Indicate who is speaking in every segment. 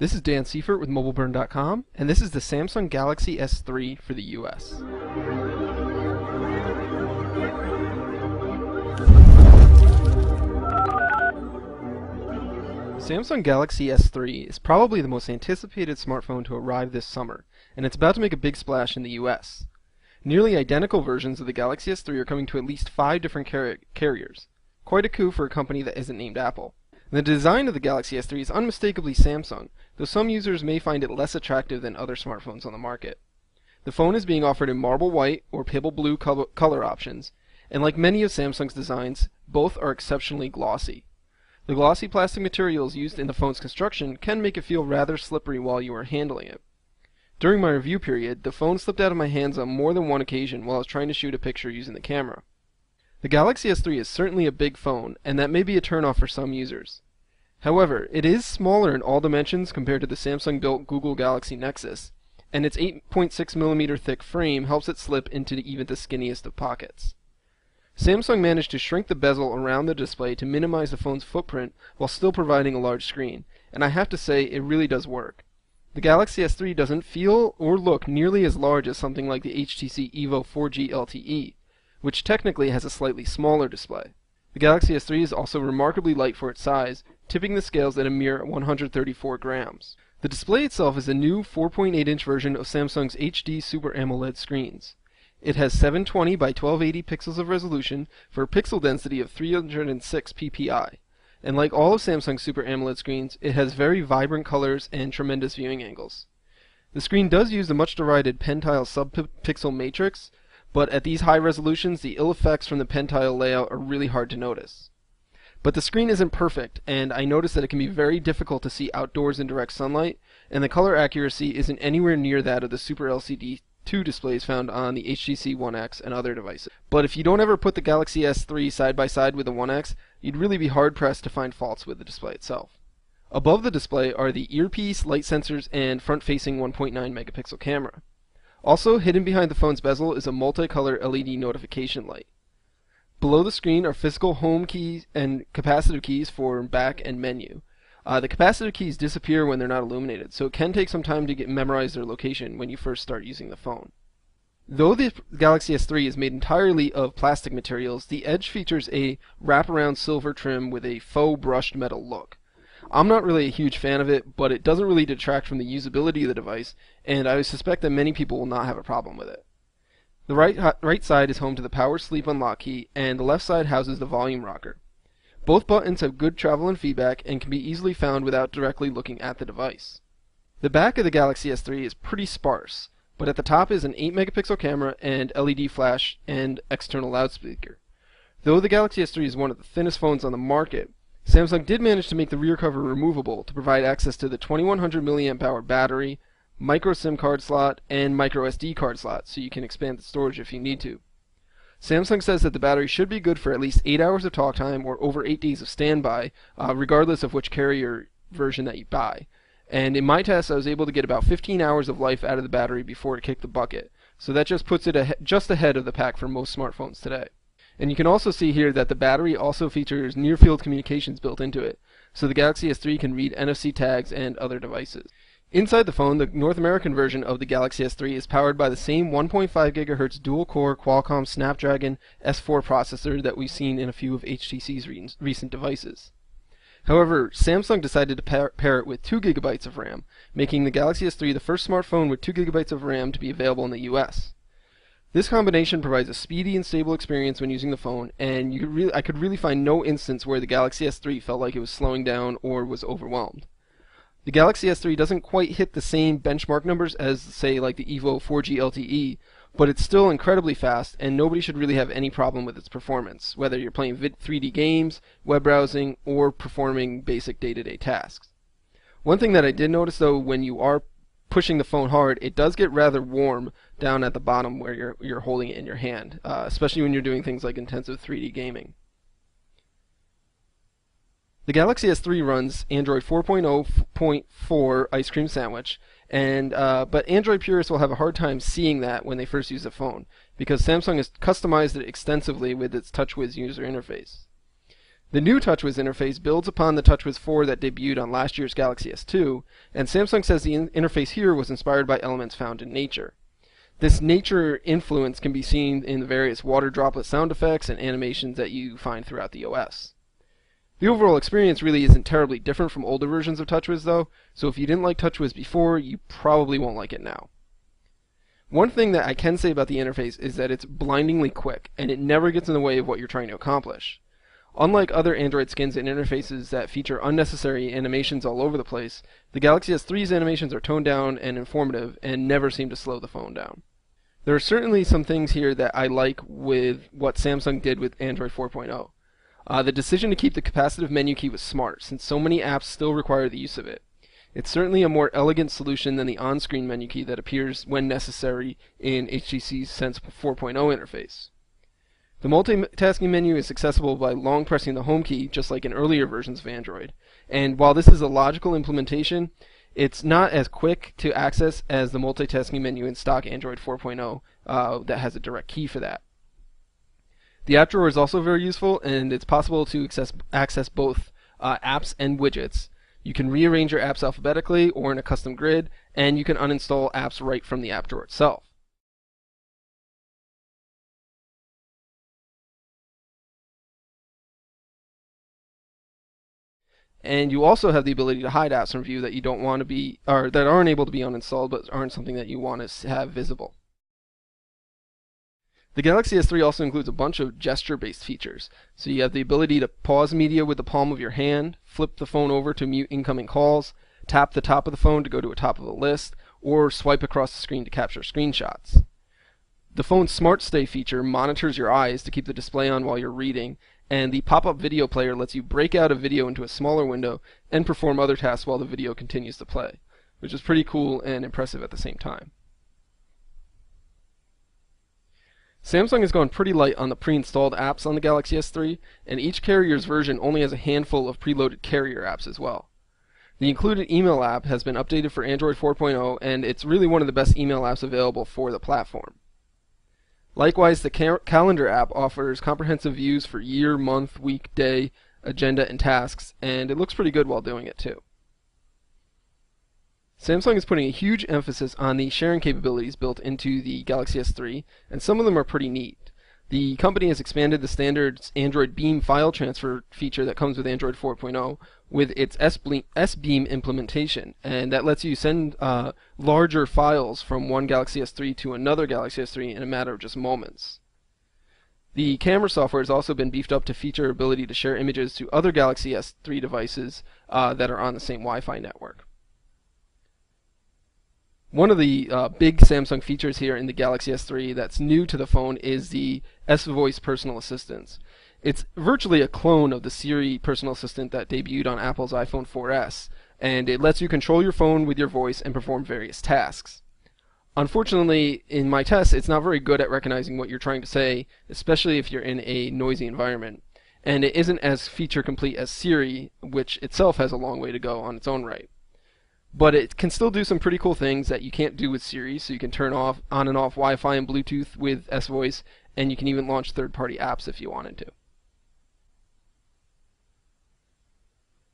Speaker 1: This is Dan Seifert with MobileBurn.com, and this is the Samsung Galaxy S3 for the US. Samsung Galaxy S3 is probably the most anticipated smartphone to arrive this summer, and it's about to make a big splash in the US. Nearly identical versions of the Galaxy S3 are coming to at least 5 different carriers. Quite a coup for a company that isn't named Apple. The design of the Galaxy S3 is unmistakably Samsung, though some users may find it less attractive than other smartphones on the market. The phone is being offered in marble white or pebble blue color options, and like many of Samsung's designs, both are exceptionally glossy. The glossy plastic materials used in the phone's construction can make it feel rather slippery while you are handling it. During my review period, the phone slipped out of my hands on more than one occasion while I was trying to shoot a picture using the camera. The Galaxy S3 is certainly a big phone, and that may be a turnoff for some users. However, it is smaller in all dimensions compared to the Samsung-built Google Galaxy Nexus, and its 8.6mm thick frame helps it slip into even the skinniest of pockets. Samsung managed to shrink the bezel around the display to minimize the phone's footprint while still providing a large screen, and I have to say it really does work. The Galaxy S3 doesn't feel or look nearly as large as something like the HTC Evo 4G LTE, which technically has a slightly smaller display. The Galaxy S3 is also remarkably light for its size, tipping the scales at a mere 134 grams. The display itself is a new 4.8-inch version of Samsung's HD Super AMOLED screens. It has 720 by 1280 pixels of resolution for a pixel density of 306 ppi. And like all of Samsung's Super AMOLED screens, it has very vibrant colors and tremendous viewing angles. The screen does use the much derided Pentile sub-pixel matrix, but at these high resolutions, the ill effects from the Pentile layout are really hard to notice. But the screen isn't perfect, and I noticed that it can be very difficult to see outdoors in direct sunlight, and the color accuracy isn't anywhere near that of the Super LCD 2 displays found on the HTC One X and other devices. But if you don't ever put the Galaxy S3 side by side with the One X, you'd really be hard-pressed to find faults with the display itself. Above the display are the earpiece, light sensors, and front-facing 1.9 megapixel camera. Also hidden behind the phone's bezel is a multicolor LED notification light. Below the screen are physical home keys and capacitive keys for back and menu. The capacitive keys disappear when they're not illuminated, so it can take some time to memorize their location when you first start using the phone. Though the Galaxy S3 is made entirely of plastic materials, the Edge features a wraparound silver trim with a faux brushed metal look. I'm not really a huge fan of it, but it doesn't really detract from the usability of the device, and I suspect that many people will not have a problem with it. The right side is home to the power sleep unlock key, and the left side houses the volume rocker. Both buttons have good travel and feedback and can be easily found without directly looking at the device. The back of the Galaxy S3 is pretty sparse, but at the top is an 8 megapixel camera and LED flash and external loudspeaker. Though the Galaxy S3 is one of the thinnest phones on the market, Samsung did manage to make the rear cover removable to provide access to the 2100 mAh battery, micro SIM card slot, and micro SD card slot, so you can expand the storage if you need to. Samsung says that the battery should be good for at least 8 hours of talk time or over 8 days of standby, regardless of which carrier version that you buy. And in my test, I was able to get about 15 hours of life out of the battery before it kicked the bucket, so that just puts it just ahead of the pack for most smartphones today. And you can also see here that the battery also features near-field communications built into it, so the Galaxy S3 can read NFC tags and other devices. Inside the phone, the North American version of the Galaxy S3 is powered by the same 1.5 GHz dual-core Qualcomm Snapdragon S4 processor that we've seen in a few of HTC's recent devices. However, Samsung decided to pair it with 2 GB of RAM, making the Galaxy S3 the first smartphone with 2 GB of RAM to be available in the US. This combination provides a speedy and stable experience when using the phone, and I could really find no instance where the Galaxy S3 felt like it was slowing down or was overwhelmed. The Galaxy S3 doesn't quite hit the same benchmark numbers as, say, like the Evo 4G LTE, but it's still incredibly fast, and nobody should really have any problem with its performance, whether you're playing 3D games, web browsing, or performing basic day-to-day tasks. One thing that I did notice, though, when you are pushing the phone hard, it does get rather warm down at the bottom where you're holding it in your hand, especially when you're doing things like intensive 3D gaming. The Galaxy S3 runs Android 4.0.4 Ice Cream Sandwich, but Android purists will have a hard time seeing that when they first use the phone, because Samsung has customized it extensively with its TouchWiz user interface. The new TouchWiz interface builds upon the TouchWiz 4 that debuted on last year's Galaxy S2, and Samsung says the interface here was inspired by elements found in nature. This nature influence can be seen in the various water droplet sound effects and animations that you find throughout the OS. The overall experience really isn't terribly different from older versions of TouchWiz though, so if you didn't like TouchWiz before, you probably won't like it now. One thing that I can say about the interface is that it's blindingly quick, and it never gets in the way of what you're trying to accomplish. Unlike other Android skins and interfaces that feature unnecessary animations all over the place, the Galaxy S3's animations are toned down and informative and never seem to slow the phone down. There are certainly some things here that I like with what Samsung did with Android 4.0. The decision to keep the capacitive menu key was smart, since so many apps still require the use of it. It's certainly a more elegant solution than the on-screen menu key that appears when necessary in HTC's Sense 4.0 interface. The multitasking menu is accessible by long pressing the home key, just like in earlier versions of Android. And while this is a logical implementation, it's not as quick to access as the multitasking menu in stock Android 4.0 that has a direct key for that. The app drawer is also very useful, and it's possible to access both apps and widgets. You can rearrange your apps alphabetically or in a custom grid, and you can uninstall apps right from the app drawer itself. And you also have the ability to hide apps from view that you don't want to be, or that aren't able to be uninstalled, but aren't something that you want to have visible. The Galaxy S3 also includes a bunch of gesture-based features. So you have the ability to pause media with the palm of your hand, flip the phone over to mute incoming calls, tap the top of the phone to go to a top of a list, or swipe across the screen to capture screenshots. The phone's Smart Stay feature monitors your eyes to keep the display on while you're reading, and the pop-up video player lets you break out a video into a smaller window and perform other tasks while the video continues to play, which is pretty cool and impressive at the same time. Samsung has gone pretty light on the pre-installed apps on the Galaxy S3, and each carrier's version only has a handful of preloaded carrier apps as well. The included email app has been updated for Android 4.0, and it's really one of the best email apps available for the platform. Likewise, the calendar app offers comprehensive views for year, month, week, day, agenda, and tasks, and it looks pretty good while doing it too. Samsung is putting a huge emphasis on the sharing capabilities built into the Galaxy S3, and some of them are pretty neat. The company has expanded the standard Android Beam file transfer feature that comes with Android 4.0 with its S-Beam implementation, and that lets you send larger files from one Galaxy S3 to another Galaxy S3 in a matter of just moments. The camera software has also been beefed up to feature ability to share images to other Galaxy S3 devices that are on the same Wi-Fi network. One of the big Samsung features here in the Galaxy S3 that's new to the phone is the S-Voice personal assistant. It's virtually a clone of the Siri personal assistant that debuted on Apple's iPhone 4S, and it lets you control your phone with your voice and perform various tasks. Unfortunately, in my tests, it's not very good at recognizing what you're trying to say, especially if you're in a noisy environment, and it isn't as feature complete as Siri, which itself has a long way to go on its own right. But it can still do some pretty cool things that you can't do with Siri, so you can turn on and off Wi-Fi and Bluetooth with S-Voice, and you can even launch third-party apps if you wanted to.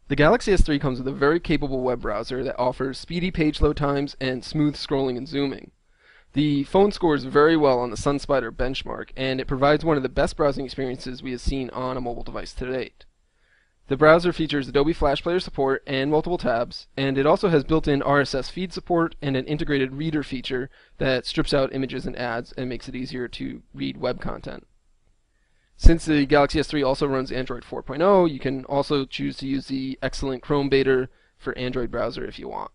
Speaker 1: The Galaxy S3 comes with a very capable web browser that offers speedy page load times and smooth scrolling and zooming. The phone scores very well on the SunSpider benchmark, and it provides one of the best browsing experiences we have seen on a mobile device to date. The browser features Adobe Flash Player support and multiple tabs, and it also has built-in RSS feed support and an integrated reader feature that strips out images and ads and makes it easier to read web content. Since the Galaxy S3 also runs Android 4.0, you can also choose to use the excellent Chrome Beta for Android browser if you want.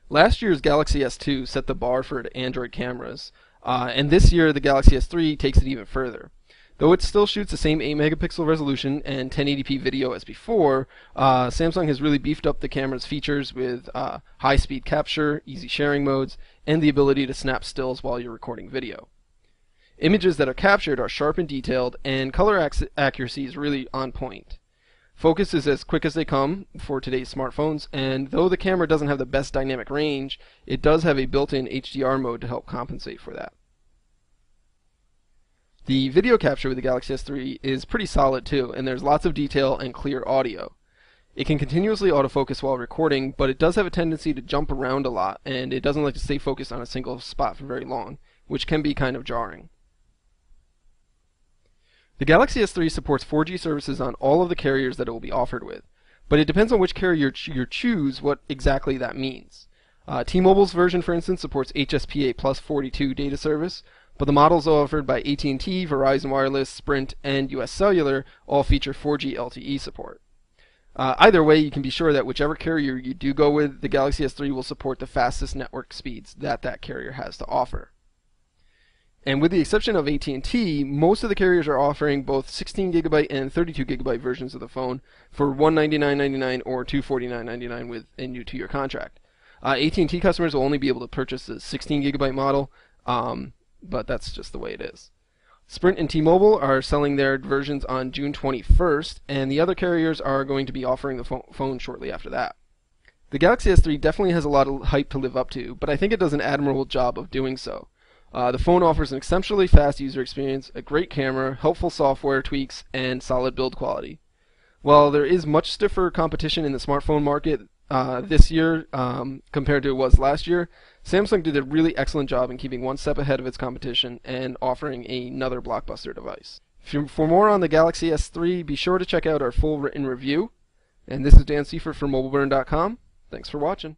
Speaker 1: Last year's Galaxy S2 set the bar for Android cameras, and this year the Galaxy S3 takes it even further. Though it still shoots the same 8-megapixel resolution and 1080p video as before, Samsung has really beefed up the camera's features with high-speed capture, easy sharing modes, and the ability to snap stills while you're recording video. Images that are captured are sharp and detailed, and color accuracy is really on point. Focus is as quick as they come for today's smartphones, and though the camera doesn't have the best dynamic range, it does have a built-in HDR mode to help compensate for that. The video capture with the Galaxy S3 is pretty solid too, and there's lots of detail and clear audio. It can continuously autofocus while recording, but it does have a tendency to jump around a lot, and it doesn't like to stay focused on a single spot for very long, which can be kind of jarring. The Galaxy S3 supports 4G services on all of the carriers that it will be offered with, but it depends on which carrier you choose what exactly that means. T-Mobile's version, for instance, supports HSPA plus 42 data service, but the models offered by AT&T, Verizon Wireless, Sprint, and US Cellular all feature 4G LTE support. Either way, you can be sure that whichever carrier you do go with, the Galaxy S3 will support the fastest network speeds that carrier has to offer. And with the exception of AT&T, most of the carriers are offering both 16GB and 32GB versions of the phone for $199.99 or $249.99 with a new 2-year contract. AT&T customers will only be able to purchase the 16GB model, but that's just the way it is. Sprint and T-Mobile are selling their versions on June 21st, and the other carriers are going to be offering the phone shortly after that. The Galaxy S3 definitely has a lot of hype to live up to, but I think it does an admirable job of doing so. The phone offers an exceptionally fast user experience, a great camera, helpful software tweaks, and solid build quality. While there is much stiffer competition in the smartphone market this year compared to it was last year, Samsung did a really excellent job in keeping one step ahead of its competition and offering another blockbuster device. For more on the Galaxy S3, be sure to check out our full written review. And this is Dan Seifert from MobileBurn.com. Thanks for watching.